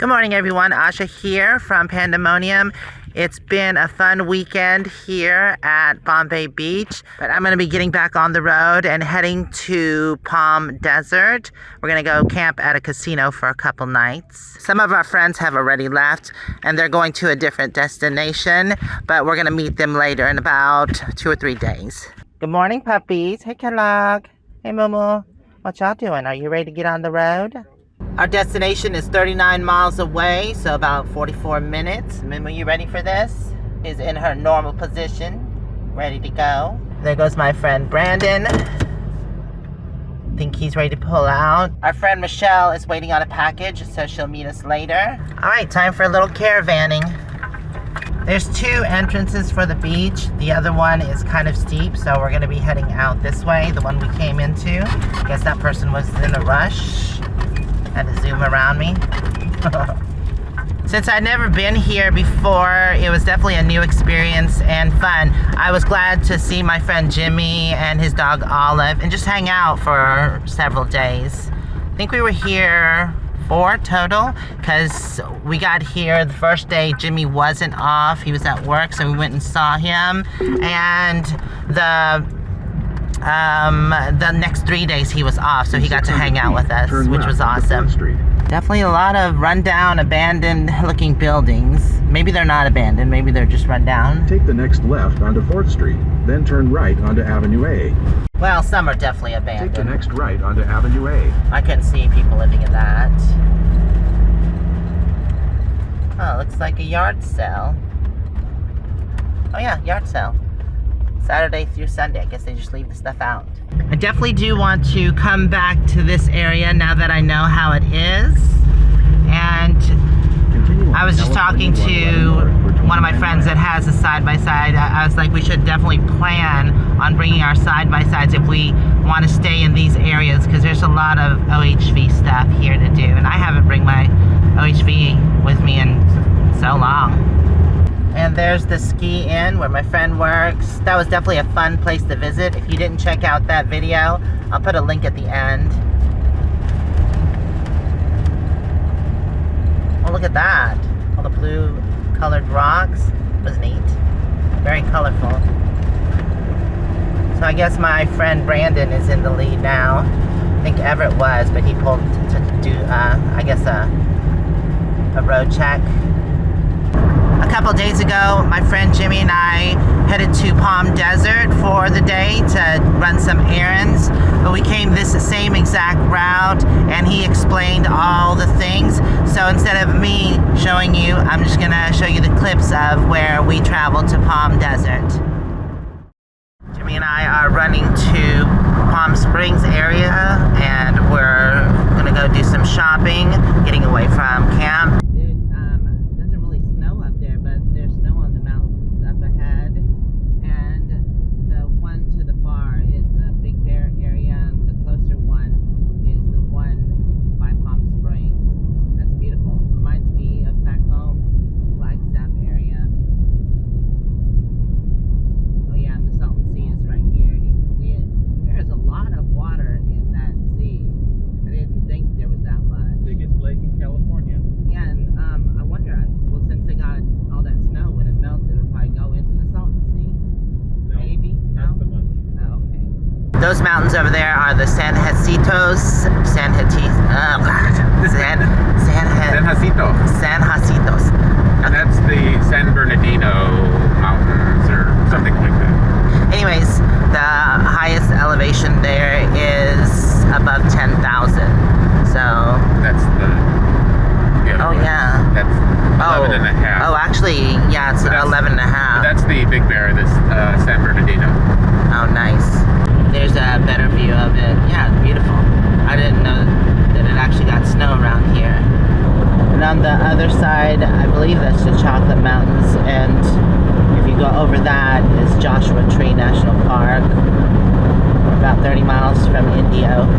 Good morning, everyone. Asha here from Panda Monium. It's been a fun weekend here at Bombay Beach, but I'm going to be getting back on the road and heading to Palm Desert. We're going to go camp at a casino for a couple nights. Some of our friends have already left and they're going to a different destination, but we're going to meet them later in about 2 or 3 days. Good morning, puppies. Hey, Kellogg. Hey, moo-moo. What y'all doing? Are you ready to get on the road? Our destination is 39 miles away, so about 44 minutes. Moo-moo, you ready for this? Is in her normal position, ready to go. There goes my friend Brandon. Think he's ready to pull out. Our friend Michelle is waiting on a package, so she'll meet us later. All right, time for a little caravanning. There's 2 entrances for the beach. The other one is kind of steep, so we're gonna be heading out this way, the one we came into. Guess that person was in a rush. Had to zoom around me. Since I'd never been here before, it was definitely a new experience and fun. I was glad to see my friend Jimmy and his dog Olive and just hang out for several days. I think we were here 4 total, because we got here the first day. Jimmy wasn't off, he was at work, so we went and saw him, and the next 3 days he was off, so he got to hang out with us, which was awesome. Definitely a lot of rundown, abandoned looking buildings. Maybe they're not abandoned, maybe they're just run down. Take the next left onto 4th Street, then turn right onto Avenue A. Well, some are definitely abandoned. Take the next right onto Avenue A. I couldn't see people living in that. Oh, looks like a yard sale. Oh yeah, yard sale. Saturday through Sunday. I guess they just leave the stuff out. I definitely do want to come back to this area now that I know how it is. And I was just talking to one of my friends that has a side-by-side. I was like, we should definitely plan on bringing our side-by-sides if we want to stay in these areas, because there's a lot of OHV stuff here to do. And I haven't bring my OHV with me in so long. And there's the ski inn where my friend works. That was definitely a fun place to visit. If you didn't check out that video, I'll put a link at the end. Oh, look at that. All the blue colored rocks. It was neat. Very colorful. So I guess my friend Brandon is in the lead now. I think Everett was, but he pulled to do, I guess, a road check. A couple days ago, my friend Jimmy and I headed to Palm Desert for the day to run some errands, but we came this same exact route and he explained all the things. So instead of me showing you, I'm just gonna show you the clips of where we traveled to Palm Desert. Jimmy and I are running to Palm Springs area and we're gonna go do some shopping, getting away from camp. Those mountains over there are the San Jacintos. And that's the San Bernardino Mountains or something like that. Anyways, the highest elevation there is above 10,000. So that's the oh one. Yeah. That's 11 and a half. Oh, actually, yeah, it's 11 and a half. That's the Big Bear, this San Bernardino. Oh, nice. There's a better view of it. Yeah, it's beautiful. I didn't know that it actually got snow around here. And on the other side, I believe that's the Chocolate Mountains, and if you go over that is Joshua Tree National Park. We're about 30 miles from Indio.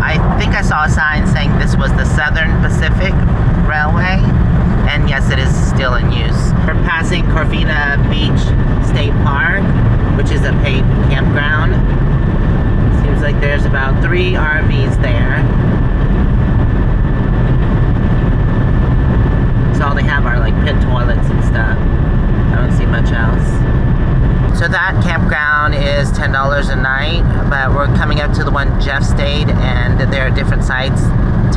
I think I saw a sign saying this was the Southern Pacific Railway, and yes, it is still in use. We're passing Corvina Beach State Park, which is a paid campground. Seems like there's about 3 RVs there. to that campground is $10 a night, but we're coming up to the one Jeff stayed, and there are different sites,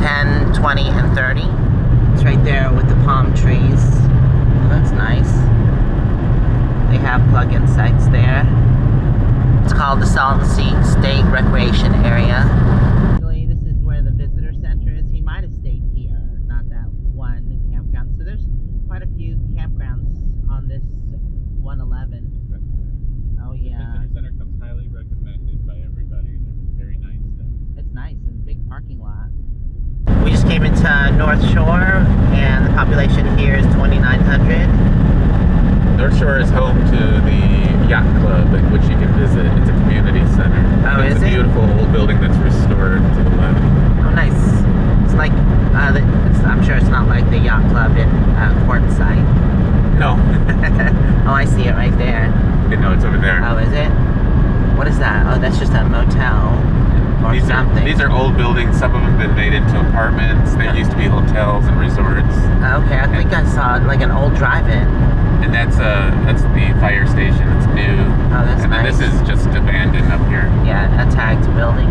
10, 20, and 30. It's right there with the palm trees. That's nice. They have plug-in sites there. It's called the Salton Sea State Recreation Area. Actually, this is where the visitor center is. He might have stayed here, not that one campground. So there's quite a few campgrounds on this 111. Oh yeah. The visitor center comes highly recommended by everybody. They're very nice. It's nice and big parking lot. We just came into North Shore, and the population here is 2,900. North Shore is home to the yacht club, which you can visit. It's a community center. Oh, it's is a it? beautiful old building that's restored to the left. Oh, nice. It's like, I'm sure it's not like the yacht club in Quartzsite. No. Oh, I see it right there. No, it's over there. Oh, is it? What is that? Oh, that's just a motel or something. These are old buildings. Some of them have been made into apartments. There used to be hotels and resorts. Okay, I think I saw like an old drive-in. And that's the fire station. It's new. Oh, that's and then nice. this is just abandoned up here. Yeah, a tagged building.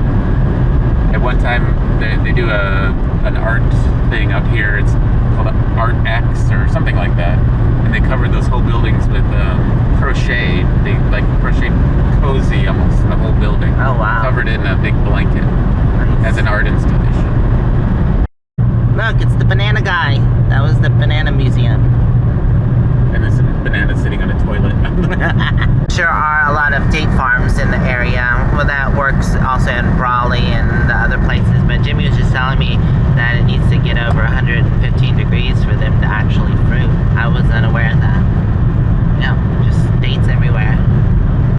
At one time, they do an art thing up here. It's called Art X or something like that. And they covered those whole buildings with crochet. They like crochet cozy almost the whole building. Oh wow! Covered in a big blanket Nice. as an art installation. Look, it's the banana guy. That was the banana museum. And this banana sitting on a toilet. There are a lot of date farms in the area. Well, that works also in Raleigh and the other places. But Jimmy was just telling me that it needs to get over 115 degrees for them to actually fruit. I was unaware of that. Yeah, just dates everywhere.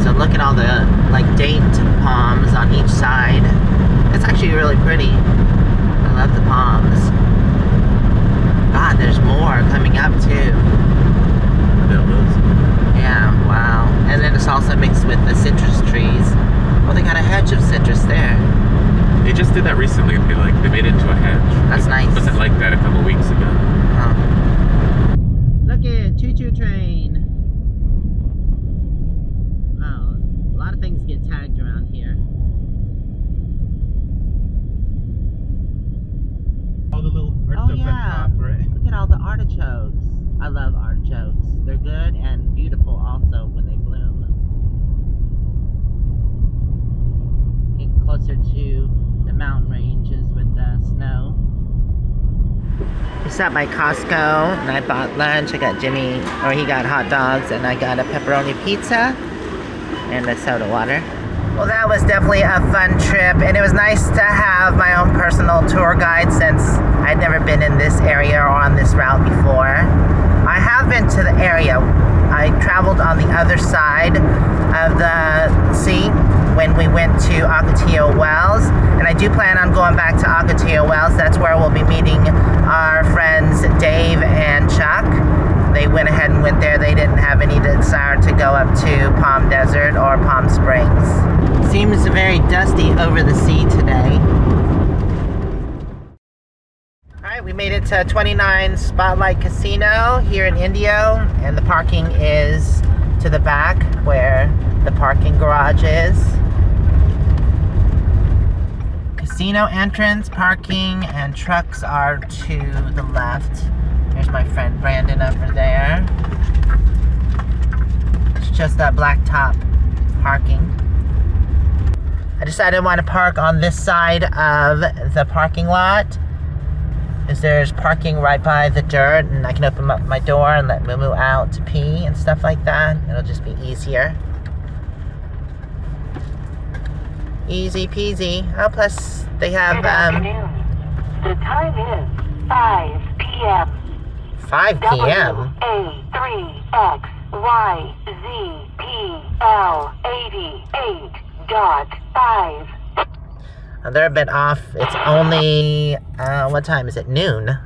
So look at all the like date palms on each side. It's actually really pretty. I love the palms. God, there's more coming up too. Yeah, wow. And then it's also mixed with the citrus trees. Oh, they got a hedge of citrus there. They just did that recently. They made it into a hedge. That's nice. It wasn't like that a couple weeks ago. Huh. Look at choo-choo train. Wow, a lot of things get tagged around here. All the little artichokes on top, right? Look at all the artichokes. I love artichokes. They're good and beautiful also when they bloom. Getting closer to the mountain ranges with the snow. We stopped by Costco and I bought lunch. I got Jimmy, or he got hot dogs, and I got a pepperoni pizza and a soda water. Well, that was definitely a fun trip, and it was nice to have my own personal tour guide since I'd never been in this area or on this route before. I have been to the area. I traveled on the other side of the sea when we went to Ocotillo Wells, and I do plan on going back to Ocotillo Wells. That's where we'll be meeting our friends Dave and Chuck. They went ahead and went there. They didn't have any desire to go up to Palm Desert or Palm Springs. Seems very dusty over the sea today. Alright, we made it to 29 Spotlight Casino here in Indio, and the parking is to the back where the parking garage is. Casino entrance, parking, and trucks are to the left. There's my friend Brandon over there. It's just that blacktop parking. I decided I want to park on this side of the parking lot, because there's parking right by the dirt, and I can open up my door and let moo-moo out to pee and stuff like that. It'll just be easier. Easy peasy. Oh, plus they have Good afternoon. The time is 5 p.m. 5 p.m. A3XYZPL88.5. They're a bit off. It's only, what time is it? Noon.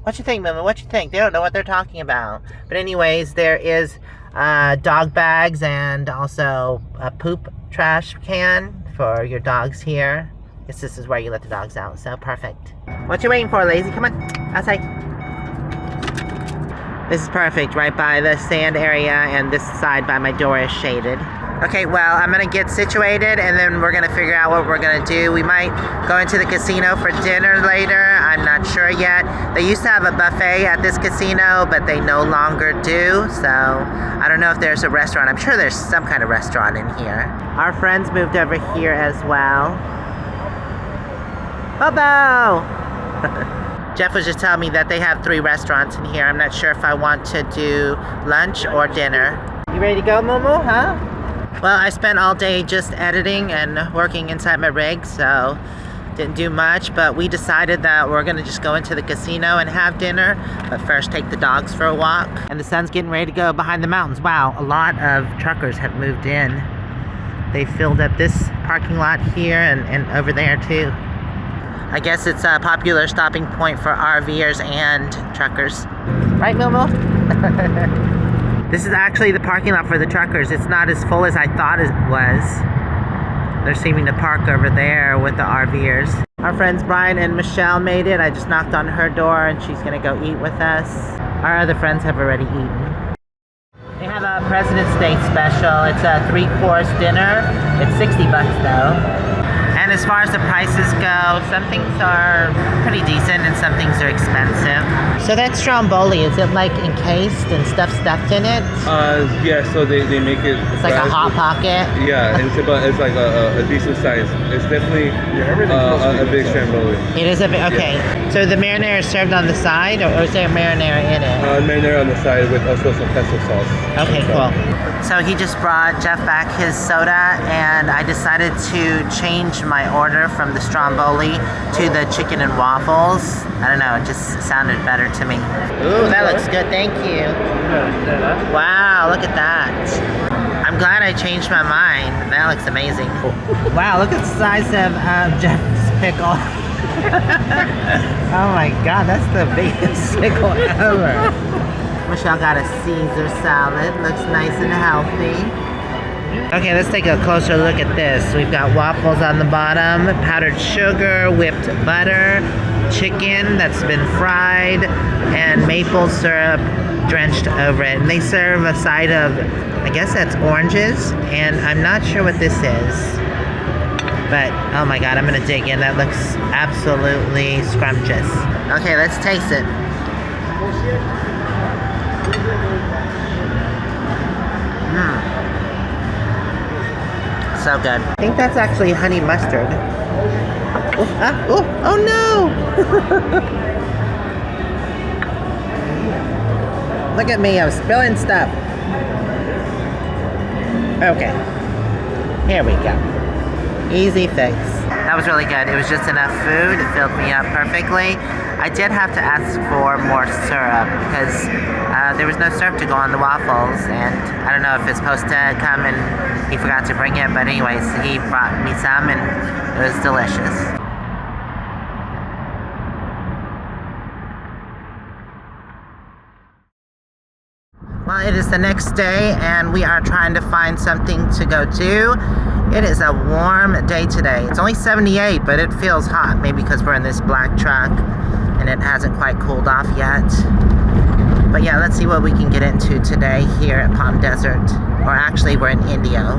What you think, Mama? What you think? They don't know what they're talking about. But anyways, there is dog bags and also a poop trash can for your dogs here. I guess this is where you let the dogs out, so perfect. What you waiting for, lazy? Come on, outside. This is perfect, right by the sand area, and this side by my door is shaded. Okay, well, I'm gonna get situated and then we're gonna figure out what we're gonna do. We might go into the casino for dinner later. I'm not sure yet. They used to have a buffet at this casino, but they no longer do. So I don't know if there's a restaurant. I'm sure there's some kind of restaurant in here. Our friends moved over here as well. Bobo! Jeff was just telling me that they have 3 restaurants in here. I'm not sure if I want to do lunch or dinner. You ready to go, moo-moo, huh? Well, I spent all day just editing and working inside my rig, so didn't do much, but we decided that we're gonna just go into the casino and have dinner, but first take the dogs for a walk. And the sun's getting ready to go behind the mountains. Wow, a lot of truckers have moved in. They filled up this parking lot here and over there too. I guess it's a popular stopping point for RVers and truckers. Right, Moo-moo? This is actually the parking lot for the truckers. It's not as full as I thought it was. They're seeming to park over there with the RVers. Our friends Brian and Michelle made it. I just knocked on her door and she's gonna go eat with us. Our other friends have already eaten. They have a President's Day special. It's a 3-course dinner. It's $60 though. And as far as the prices go, some things are pretty decent and some things are expensive. So that stromboli, is it like encased and stuff stuffed in it? Yeah, so they make it. It's like a hot pocket? Yeah, and it's like a decent size. It's definitely a big stromboli. It is a bit, okay. Yeah. So the marinara is served on the side, or is there marinara in it? Marinara on the side with also some pesto sauce. Okay, cool. So he just brought Jeff back his soda, and I decided to change my order from the stromboli to the chicken and waffles. I don't know, it just sounded better to me. Ooh, that looks good, thank you. Wow, look at that. I'm glad I changed my mind. That looks amazing. Wow, look at the size of Jeff's pickle. Oh my god, that's the biggest pickle ever. Michelle got a Caesar salad. Looks nice and healthy. Okay, let's take a closer look at this. We've got waffles on the bottom, powdered sugar, whipped butter, chicken that's been fried, and maple syrup drenched over it. And they serve a side of, I guess that's oranges, and I'm not sure what this is. But, oh my god, I'm gonna dig in. That looks absolutely scrumptious. Okay, let's taste it. So good. I think that's actually honey mustard. Oh no! Look at me, I'm spilling stuff. Okay. Here we go. Easy fix. That was really good. It was just enough food. It filled me up perfectly. I did have to ask for more syrup because there was no syrup to go on the waffles, and I don't know if it's supposed to come and he forgot to bring it, but anyways, he brought me some and it was delicious. Well, it is the next day and we are trying to find something to go do. It is a warm day today. It's only 78, but it feels hot, maybe because we're in this black truck and it hasn't quite cooled off yet. But yeah, let's see what we can get into today here at Palm Desert. Or actually, we're in Indio.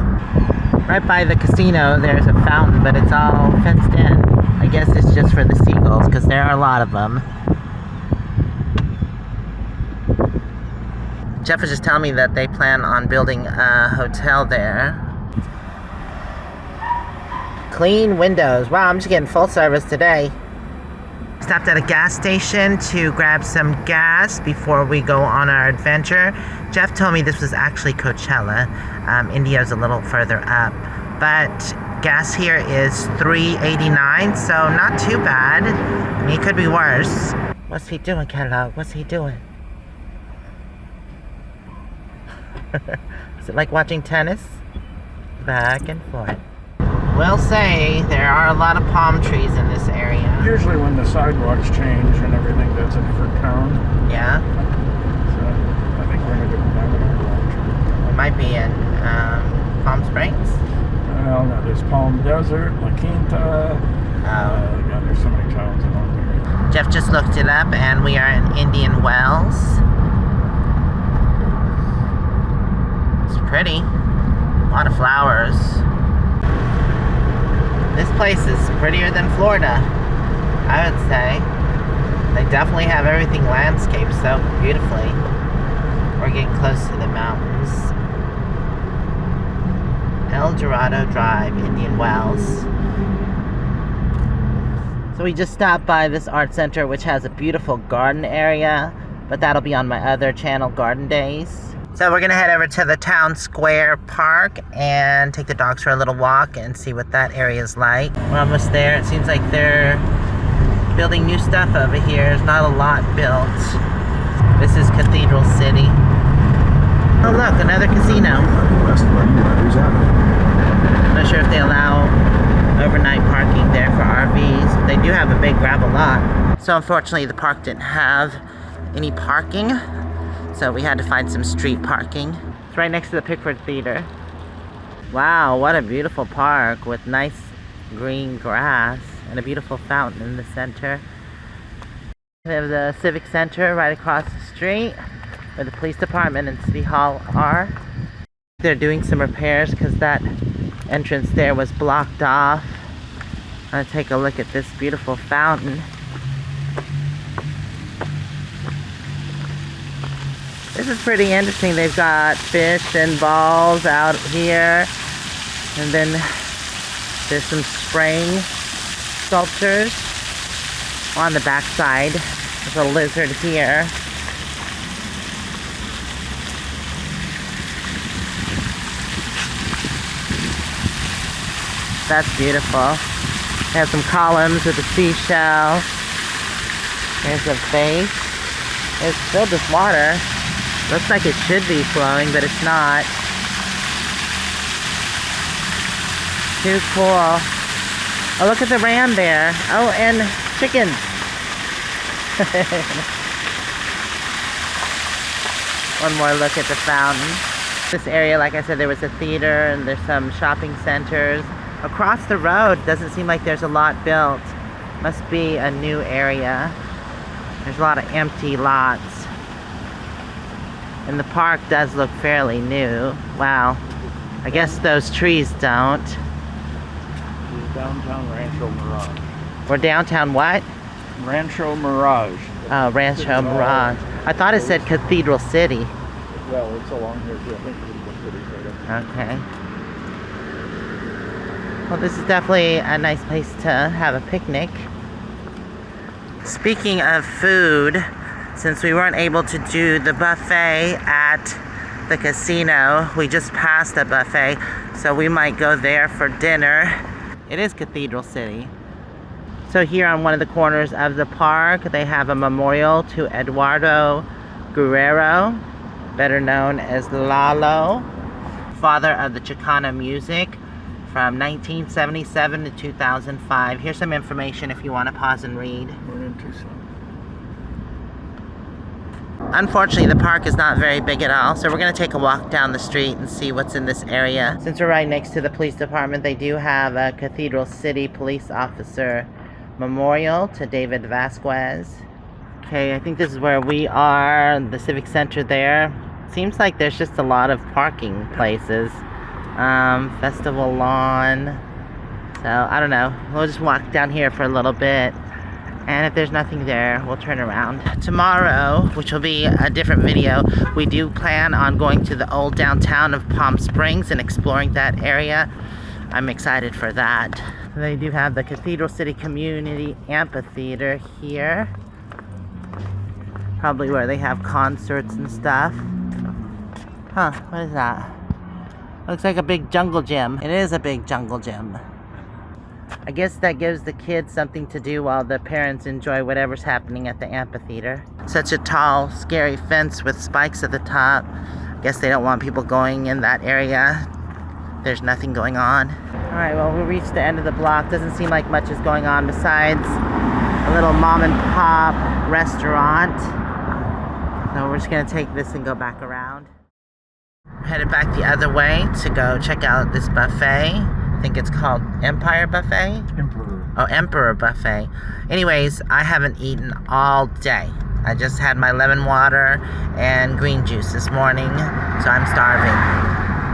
Right by the casino, there's a fountain, but it's all fenced in. I guess it's just for the seagulls, because there are a lot of them. Jeff was just telling me that they plan on building a hotel there. Clean windows. Wow, I'm just getting full service today. Stopped at a gas station to grab some gas before we go on our adventure. Jeff told me this was actually Coachella. Indio's a little further up. But gas here is $3.89, so not too bad. I mean, it could be worse. What's he doing, Catalog? What's he doing? Is it like watching tennis? Back and forth. We'll say there are a lot of palm trees in this area. Usually when the sidewalks change and everything, that's a different town. Yeah? So I think we're in a different town than our town. We might be in Palm Springs. Well, no, there's Palm Desert, La Quinta. God, there's so many towns along there. Jeff just looked it up and we are in Indian Wells. pretty. A lot of flowers. This place is prettier than Florida, I would say. They definitely have everything landscaped so beautifully. We're getting close to the mountains. El Dorado Drive, Indian Wells. So we just stopped by this art center, which has a beautiful garden area, but that'll be on my other channel, Garden Days. So we're gonna head over to the town square park and take the dogs for a little walk and see what that area is like. We're almost there. It seems like they're building new stuff over here. There's not a lot built. This is Cathedral City. Oh look, another casino. West Rogers Avenue. I'm not sure if they allow overnight parking there for RVs. They do have a big gravel lot. So unfortunately the park didn't have any parking. So we had to find some street parking. It's right next to the Pickford Theater. Wow, what a beautiful park with nice green grass and a beautiful fountain in the center. We have the Civic Center right across the street where the police department and City Hall are. They're doing some repairs because that entrance there was blocked off. I'm gonna take a look at this beautiful fountain. This is pretty interesting. They've got fish and balls out here. And then there's some spraying sculptures on the back side. There's a lizard here. That's beautiful. They have some columns with a seashell. There's a vase. It's filled with water. Looks like it should be flowing, but it's not. Too cool. Oh, look at the ram there. Oh, and chickens. One more look at the fountain. This area, like I said, there was a theater and there's some shopping centers. Across the road, doesn't seem like there's a lot built. Must be a new area. There's a lot of empty lots. And the park does look fairly new. Wow. I guess those trees don't. Downtown Rancho Mirage. We're downtown what? Rancho Mirage. Oh, Rancho Mirage. I thought it said Cathedral City. Well, it's along here too. I think Cathedral City's right up. Okay. Well, this is definitely a nice place to have a picnic. Speaking of food, since we weren't able to do the buffet at the casino, we just passed a buffet, so we might go there for dinner. It is Cathedral City. So here on one of the corners of the park, they have a memorial to Eduardo Guerrero, better known as Lalo, father of the Chicano music from 1977 to 2005. Here's some information if you want to pause and read. We're in Tucson. Unfortunately, the park is not very big at all, so we're going to take a walk down the street and see what's in this area. Since we're right next to the police department, they do have a Cathedral City police officer memorial to David Vasquez. Okay, I think this is where we are, the Civic Center there. Seems like there's just a lot of parking places. Festival lawn. So, I don't know. We'll just walk down here for a little bit. And if there's nothing there, we'll turn around. Tomorrow, which will be a different video, we do plan on going to the old downtown of Palm Springs and exploring that area. I'm excited for that. They do have the Cathedral City Community Amphitheater here. Probably where they have concerts and stuff. Huh, what is that? Looks like a big jungle gym. It is a big jungle gym. I guess that gives the kids something to do while the parents enjoy whatever's happening at the amphitheater. Such a tall, scary fence with spikes at the top. I guess they don't want people going in that area. There's nothing going on. Alright, well, we reached the end of the block. Doesn't seem like much is going on besides a little mom and pop restaurant. So we're just gonna take this and go back around. We're headed back the other way to go check out this buffet. I think it's called Empire Buffet? Emperor. Oh, Emperor Buffet. Anyways, I haven't eaten all day. I just had my lemon water and green juice this morning, so I'm starving.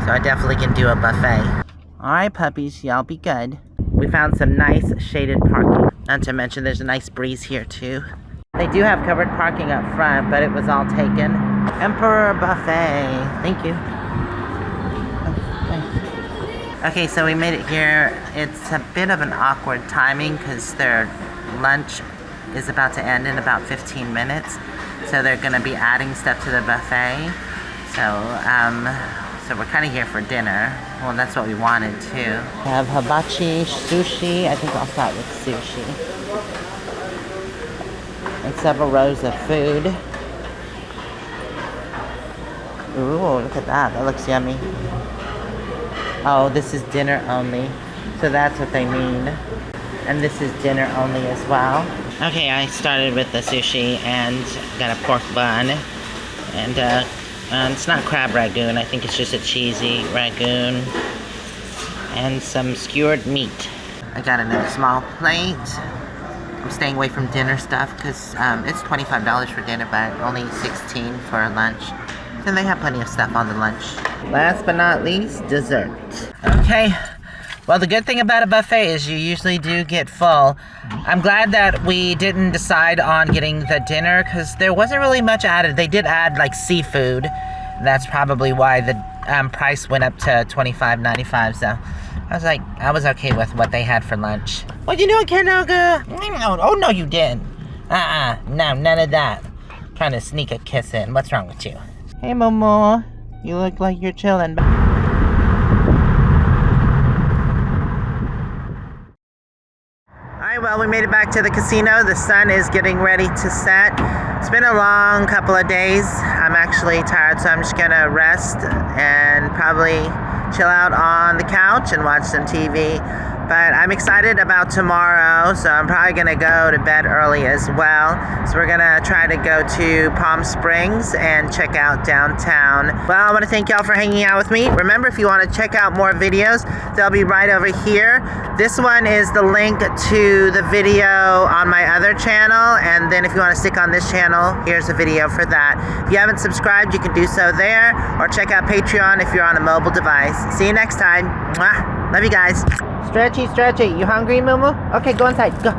So I definitely can do a buffet. Alright puppies, y'all be good. We found some nice shaded parking. Not to mention there's a nice breeze here too. They do have covered parking up front, but it was all taken. Emperor Buffet. Thank you. Okay, so we made it here. It's a bit of an awkward timing because their lunch is about to end in about 15 minutes. So they're gonna be adding stuff to the buffet. So we're kind of here for dinner. Well, that's what we wanted too. We have hibachi, sushi. I think I'll start with sushi. And several rows of food. Ooh, look at that. That looks yummy. Oh, this is dinner only. So that's what they mean. And this is dinner only as well. Okay, I started with the sushi and got a pork bun. And it's not crab ragoon. I think it's just a cheesy ragoon. And some skewered meat. I got another small plate. I'm staying away from dinner stuff because it's $25 for dinner, but only $16 for lunch. And they have plenty of stuff on the lunch. Last but not least, dessert. Okay, well the good thing about a buffet is you usually do get full. I'm glad that we didn't decide on getting the dinner because there wasn't really much added. They did add like seafood. That's probably why the price went up to $25.95. So I was okay with what they had for lunch. What you doing, Kenoga? Oh no, you didn't. No, none of that. Trying to sneak a kiss in. What's wrong with you? Hey, Momo. You look like you're chilling. Alright, well, we made it back to the casino. The sun is getting ready to set. It's been a long couple of days. I'm actually tired, so I'm just gonna rest and probably chill out on the couch and watch some TV. But I'm excited about tomorrow, so I'm probably gonna go to bed early as well. So we're gonna try to go to Palm Springs and check out downtown. Well, I wanna thank y'all for hanging out with me. Remember, if you wanna check out more videos, they'll be right over here. This one is the link to the video on my other channel, and then if you wanna stick on this channel, here's a video for that. If you haven't subscribed, you can do so there, or check out Patreon if you're on a mobile device. See you next time. Mwah. Love you guys. Stretchy, stretchy. You hungry, Moo-moo? Okay, go inside. Go.